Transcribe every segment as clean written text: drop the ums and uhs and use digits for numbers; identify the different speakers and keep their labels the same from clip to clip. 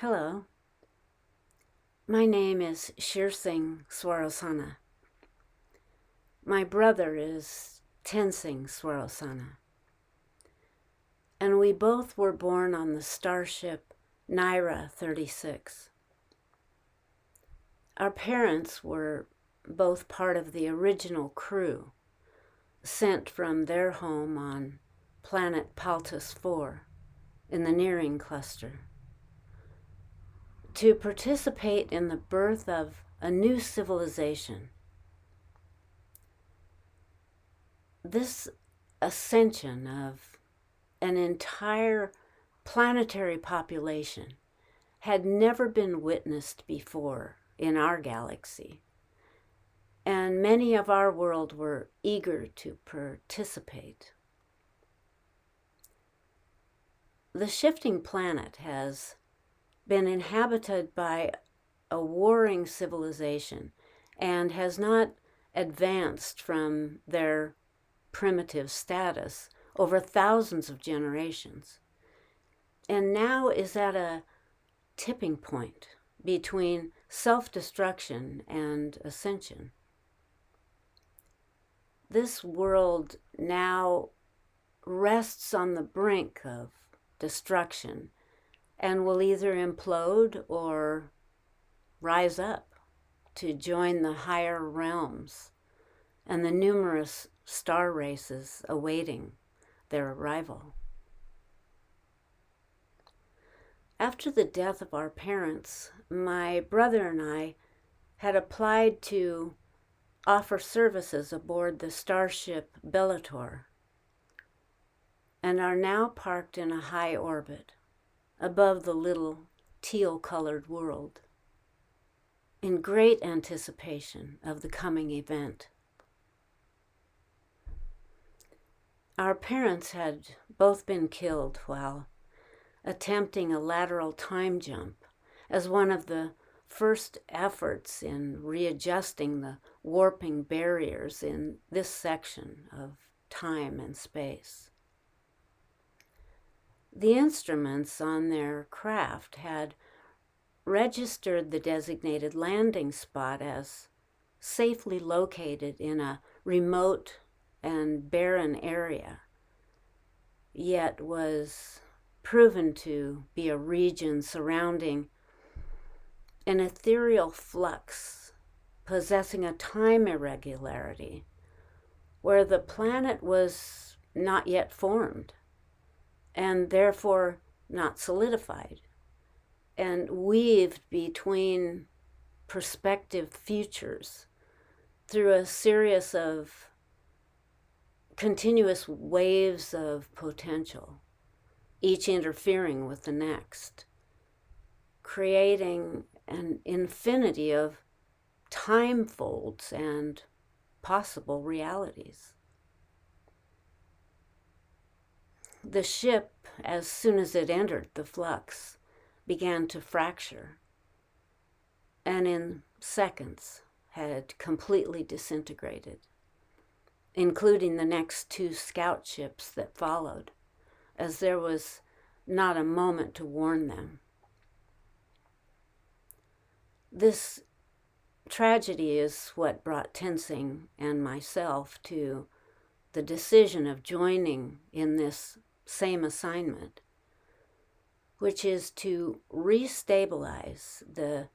Speaker 1: Hello, my name is Shirsing Swarosanna. My brother is Tensing Swarosanna. And we both were born on the starship Naira 36. Our parents were both part of the original crew sent from their home on planet Paltus 4 in the Nearing cluster to participate in the birth of a new civilization. This ascension of an entire planetary population had never been witnessed before in our galaxy, and many of our world were eager to participate. The shifting planet has been inhabited by a warring civilization and has not advanced from their primitive status over thousands of generations, and now is at a tipping point between self-destruction and ascension. This world now rests on the brink of destruction and will either implode or rise up to join the higher realms and the numerous star races awaiting their arrival. After the death of our parents, my brother and I had applied to offer services aboard the starship Bellator and are now parked in a high orbit above the little teal-colored world in great anticipation of the coming event. Our parents had both been killed while attempting a lateral time jump as one of the first efforts in readjusting the warping barriers in this section of time and space. The instruments on their craft had registered the designated landing spot as safely located in a remote and barren area, yet was proven to be a region surrounding an ethereal flux possessing a time irregularity where the planet was not yet formed and therefore not solidified and weaved between prospective futures through a series of continuous waves of potential, each interfering with the next, creating an infinity of time folds and possible realities. The ship, as soon as it entered the flux, began to fracture, and in seconds had completely disintegrated, including the next two scout ships that followed, as there was not a moment to warn them. This tragedy is what brought Tensing and myself to the decision of joining in this same assignment, which is to restabilize the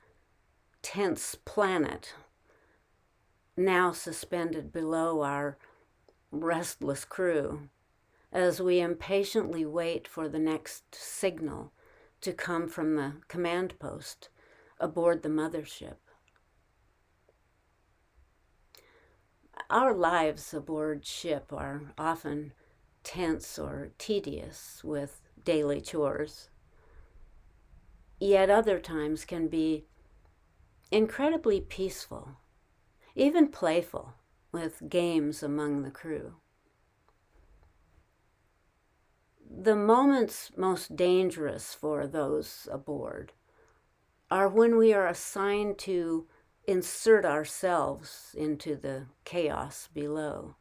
Speaker 1: tense planet now suspended below our restless crew as we impatiently wait for the next signal to come from the command post aboard the mothership. Our lives aboard ship are often tense or tedious with daily chores, yet other times can be incredibly peaceful, even playful, with games among the crew. The moments most dangerous for those aboard are when we are assigned to insert ourselves into the chaos below.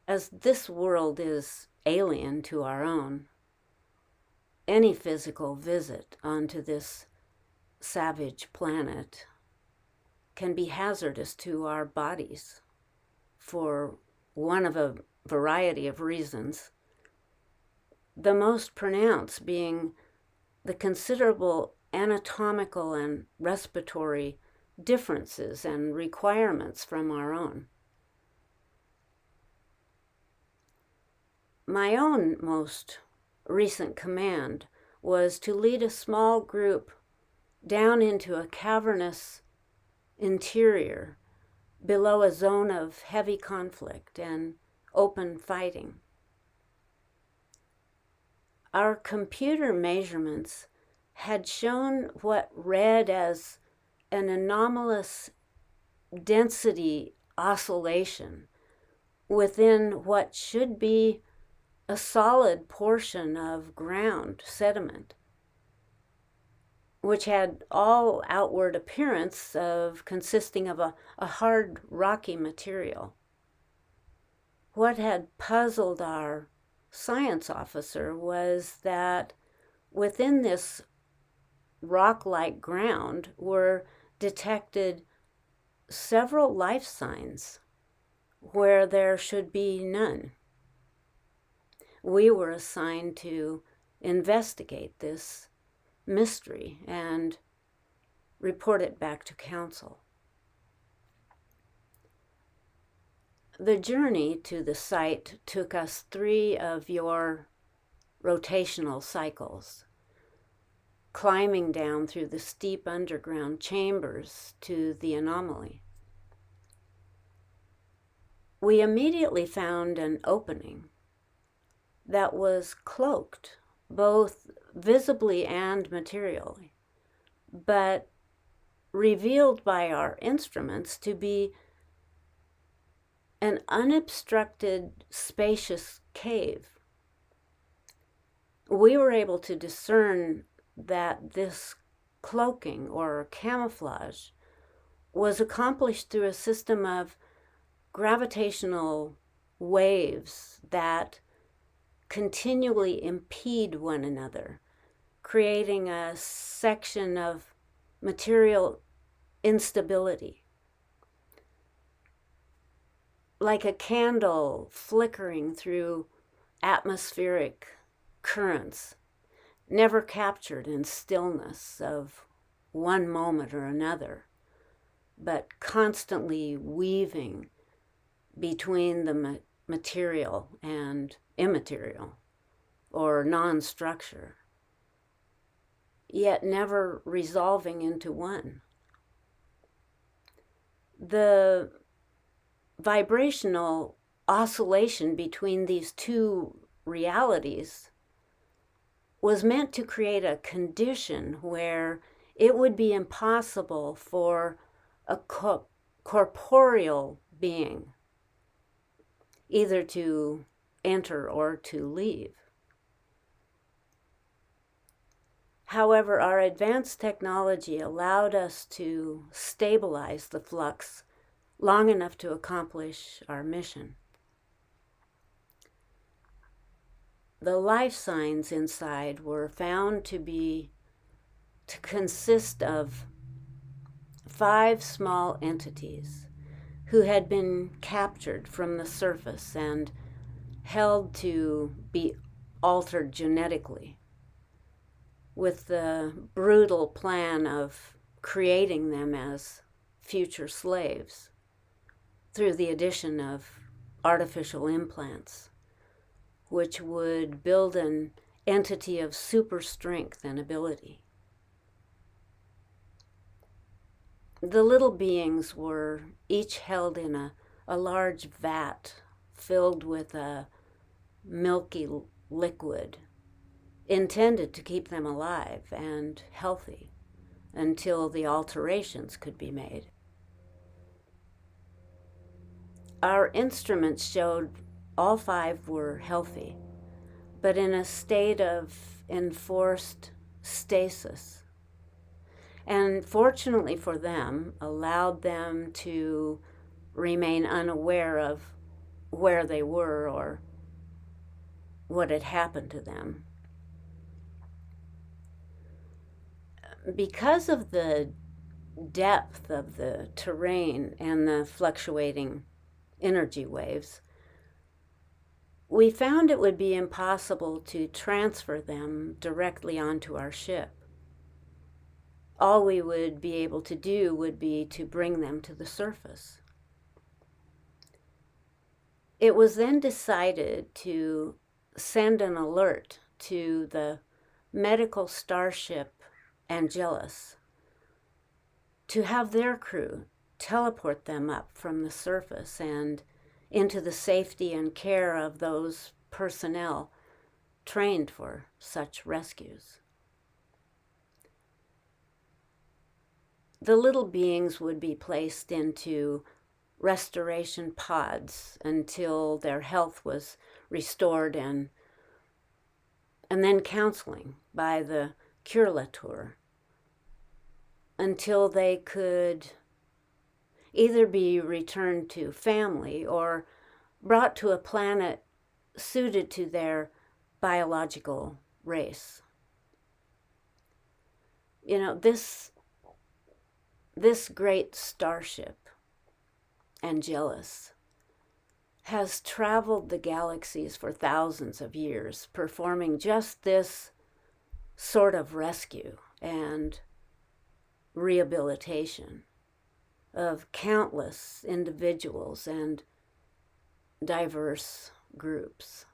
Speaker 1: As this world is alien to our own, any physical visit onto this savage planet can be hazardous to our bodies for one of a variety of reasons, the most pronounced being the considerable anatomical and respiratory differences and requirements from our own. My own most recent command was to lead a small group down into a cavernous interior below a zone of heavy conflict and open fighting. Our computer measurements had shown what read as an anomalous density oscillation within what should be a solid portion of ground sediment, which had all outward appearance of consisting of a hard, rocky material. What had puzzled our science officer was that within this rock-like ground were detected several life signs where there should be none. We were assigned to investigate this mystery and report it back to council. The journey to the site took us 3 of your rotational cycles, climbing down through the steep underground chambers to the anomaly. We immediately found an opening that was cloaked, both visibly and materially, but revealed by our instruments to be an unobstructed, spacious cave. We were able to discern that this cloaking or camouflage was accomplished through a system of gravitational waves that continually impede one another, creating a section of material instability. Like a candle flickering through atmospheric currents, never captured in stillness of one moment or another, but constantly weaving between the material and immaterial or non-structure, yet never resolving into one. The vibrational oscillation between these two realities was meant to create a condition where it would be impossible for a corporeal being either to enter or to leave. However, our advanced technology allowed us to stabilize the flux long enough to accomplish our mission. The life signs inside were found to consist of 5 small entities who had been captured from the surface and held to be altered genetically, with the brutal plan of creating them as future slaves through the addition of artificial implants, which would build an entity of super strength and ability. The little beings were each held in a large vat filled with a milky liquid intended to keep them alive and healthy until the alterations could be made. Our instruments showed all 5 were healthy, but in a state of enforced stasis. And fortunately for them, allowed them to remain unaware of where they were or what had happened to them. because of the depth of the terrain and the fluctuating energy waves, we found it would be impossible to transfer them directly onto our ship. All we would be able to do would be to bring them to the surface. It was then decided to send an alert to the medical starship Angelus to have their crew teleport them up from the surface and into the safety and care of those personnel trained for such rescues. The little beings would be placed into restoration pods until their health was restored, and then counseling by the curator until they could either be returned to family or brought to a planet suited to their biological race. You know, this great starship, Angelus, has traveled the galaxies for thousands of years, performing just this sort of rescue and rehabilitation of countless individuals and diverse groups.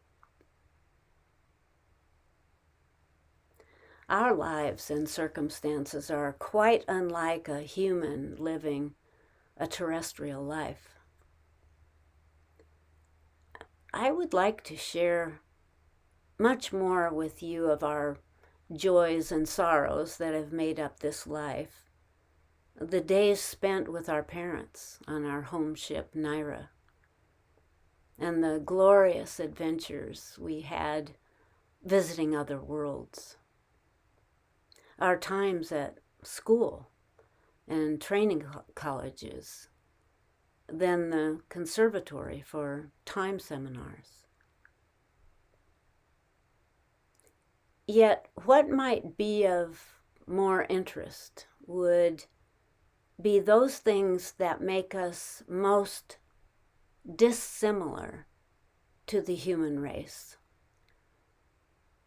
Speaker 1: Our lives and circumstances are quite unlike a human living a terrestrial life. I would like to share much more with you of our joys and sorrows that have made up this life. The days spent with our parents on our home ship, Naira, and the glorious adventures we had visiting other worlds. Our times at school and training colleges, then the conservatory for time seminars. Yet what might be of more interest would be those things that make us most dissimilar to the human race,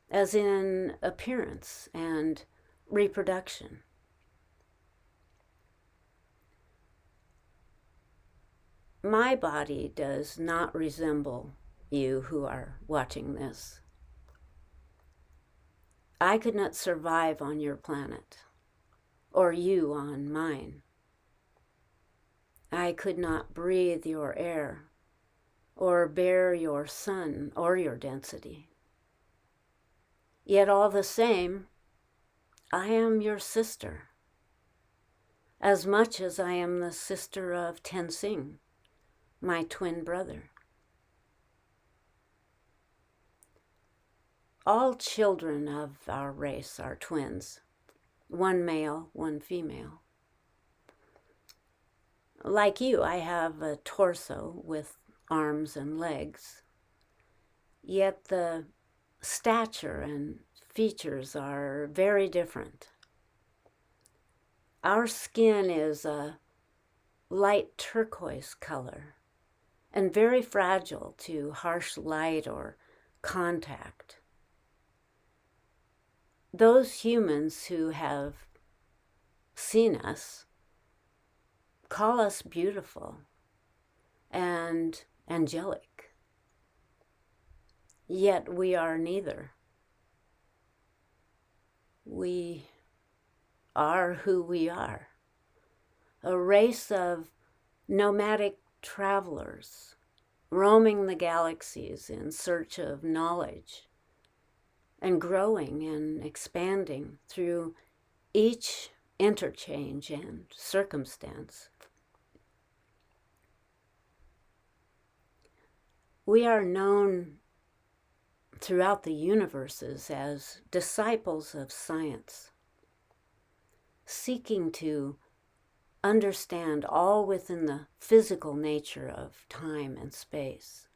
Speaker 1: as in appearance and reproduction. My body does not resemble you who are watching this. I could not survive on your planet, or you on mine. I could not breathe your air, or bear your sun or your density. Yet all the same, I am your sister, as much as I am the sister of Tenzing, my twin brother. All children of our race are twins, one male, one female. Like you, I have a torso with arms and legs, yet the stature and features are very different. Our skin is a light turquoise color and very fragile to harsh light or contact. Those humans who have seen us call us beautiful and angelic, yet we are neither. We are who we are, a race of nomadic travelers roaming the galaxies in search of knowledge and growing and expanding through each interchange and circumstance. We are known throughout the universes as disciples of science, seeking to understand all within the physical nature of time and space.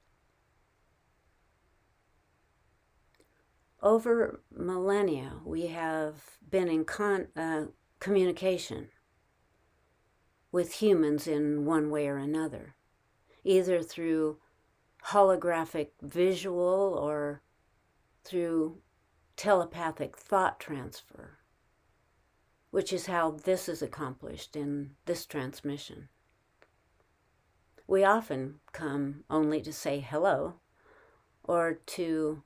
Speaker 1: Over millennia, we have been in communication with humans in one way or another, either through holographic visual or through telepathic thought transfer, which is how this is accomplished in this transmission. We often come only to say hello, or to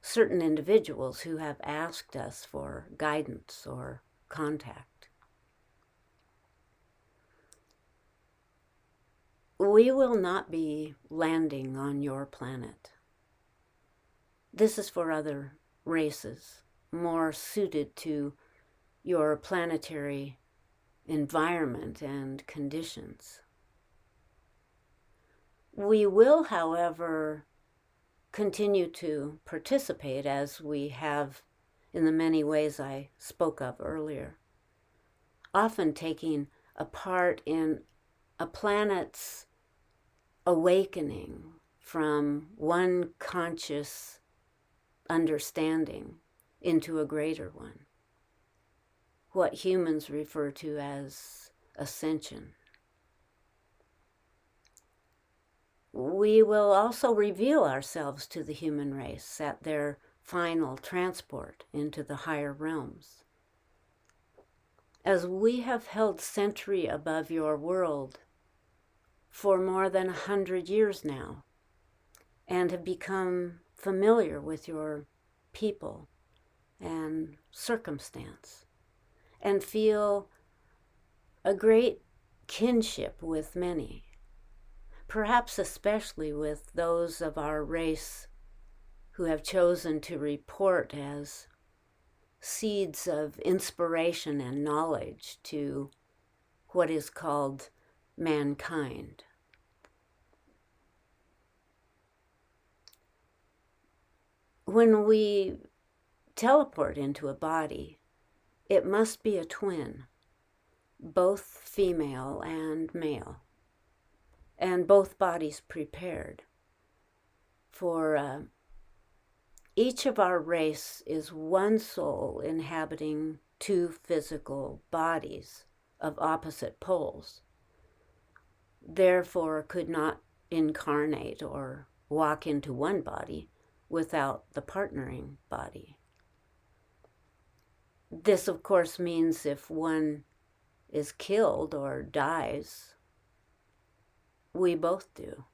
Speaker 1: certain individuals who have asked us for guidance or contact. We will not be landing on your planet. This is for other races, more suited to your planetary environment and conditions. We will, however, continue to participate as we have in the many ways I spoke of earlier, often taking a part in a planet's awakening from one conscious understanding into a greater one, what humans refer to as ascension. We will also reveal ourselves to the human race at their final transport into the higher realms. As we have held sentry above your world for more than 100 years now, and have become familiar with your people and circumstance, and feel a great kinship with many, perhaps especially with those of our race who have chosen to report as seeds of inspiration and knowledge to what is called mankind. When we teleport into a body, it must be a twin, both female and male, and both bodies prepared. For each of our race is one soul inhabiting two physical bodies of opposite poles, therefore could not incarnate or walk into one body without the partnering body. This, of course, means if one is killed or dies, we both do,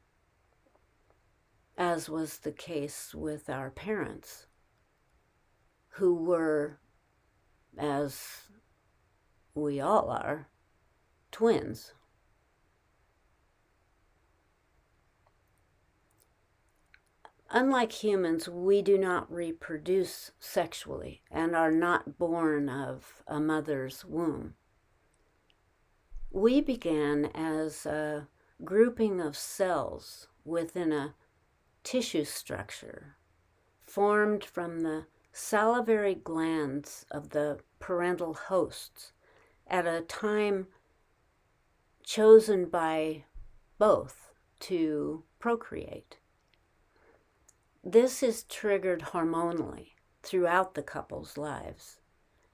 Speaker 1: as was the case with our parents, who were, as we all are, twins. Unlike humans, we do not reproduce sexually and are not born of a mother's womb. We began as a grouping of cells within a tissue structure formed from the salivary glands of the parental hosts at a time chosen by both to procreate. This is triggered hormonally throughout the couple's lives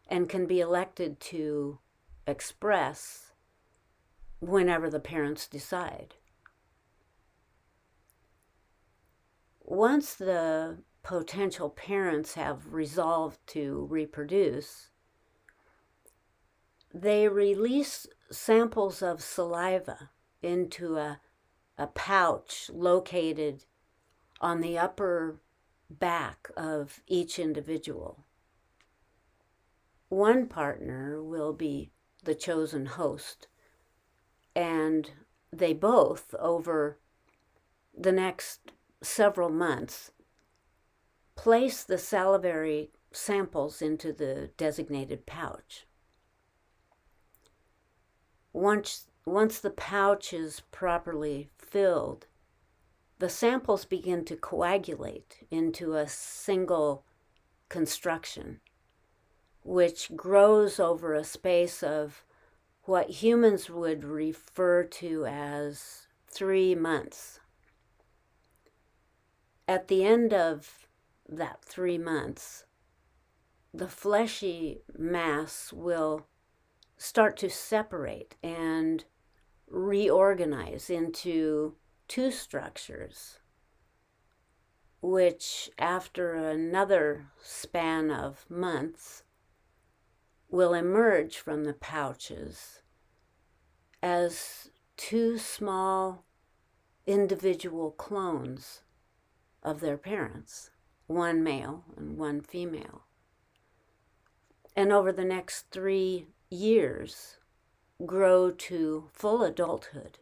Speaker 1: and can be elected to express whenever the parents decide. Once the potential parents have resolved to reproduce, they release samples of saliva into a pouch located on the upper back of each individual. One partner will be the chosen host, and they both, over the next several months, place the salivary samples into the designated pouch. Once the pouch is properly filled, the samples begin to coagulate into a single construction, which grows over a space of what humans would refer to as 3 months. At the end of that 3 months, the fleshy mass will start to separate and reorganize into two structures, which after another span of months will emerge from the pouches as two small individual clones of their parents, one male and one female. And over the next 3 years, grow to full adulthood.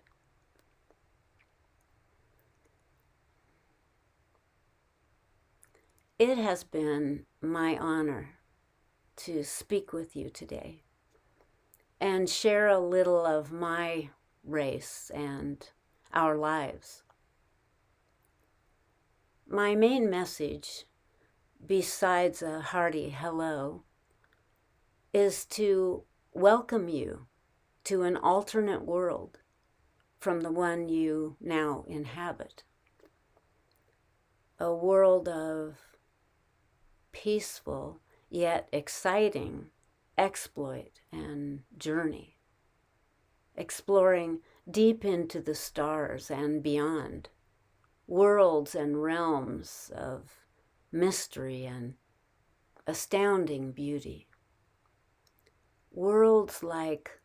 Speaker 1: It has been my honor to speak with you today and share a little of my race and our lives. My main message, besides a hearty hello, is to welcome you to an alternate world from the one you now inhabit. A world of peaceful yet exciting exploit and journey, exploring deep into the stars and beyond, worlds and realms of mystery and astounding beauty. Worlds like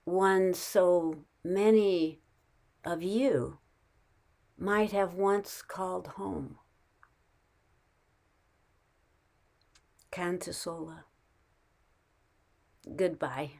Speaker 1: one so many of you might have once called home. Canta sola. Goodbye.